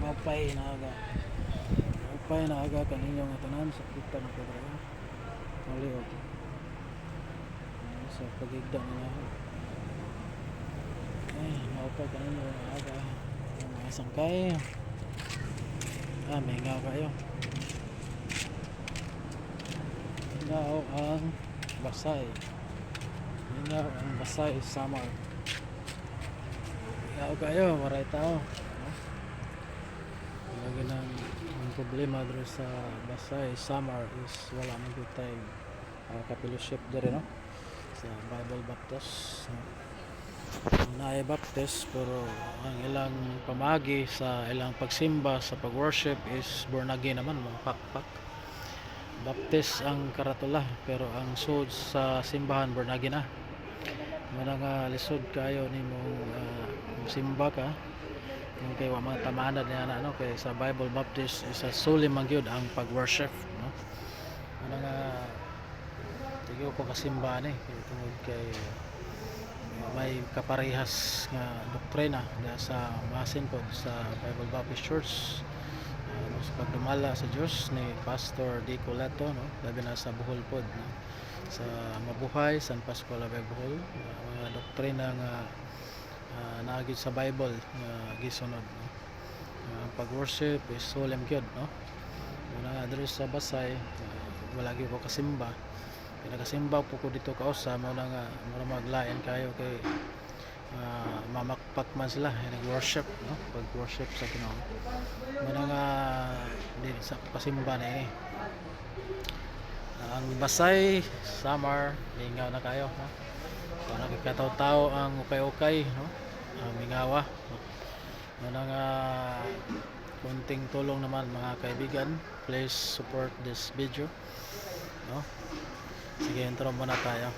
Upay na aga. Upay na aga kaninyo nga tanan sa kita ng pedra. Maliog. Sa pagigda nila. Ay, upay kaninyo nga aga. Ang mga sangkay. May nga kayo. Mingaw ang Basay. Mingaw ang Basay Summer. Mingaw kayo, maray tao. Lagi ng problema dito sa Basay Summer is wala man good time kapilosip diri no sa Bible Baptist no? Naay Baptist pero ang ilang pamagi sa ilang pagsimba sa pag-worship is born again naman mga pakpak Baptist ang karatula pero ang sud sa simbahan born again na muna nga lisod kayo ni mong simba ka yung kay wa mga tamanad niya na ano kay sa Bible Baptist is a solely mangyud ang pag-worship no ano nga tigo ko kasimba ni tungod kay may kaparehas nga doktrina sa masin po sa Bible Baptist Church sa pagdumala sa Diyos ni Pastor D. Colato no labi na sa Bohol pod no? Sa Mabuhay San Pascual Bohol mga doktrina nga naagid sa Bible nga gisunod no? Ang pag-worship is solemn gyud no muna diri sa Basay wala gyud ko kasimba pinakasimba po ko dito kausa muna nga maglain kayo kay mamakpak man sila nag-worship no pag-worship sa Ginoo muna nga di sa kasimba na ini ang Basay Summer lingaw na kayo no so nakikataw-taw ang ukay-ukay no mingawa muna nga kunting tulong naman mga kaibigan please support this video no sige intro muna tayo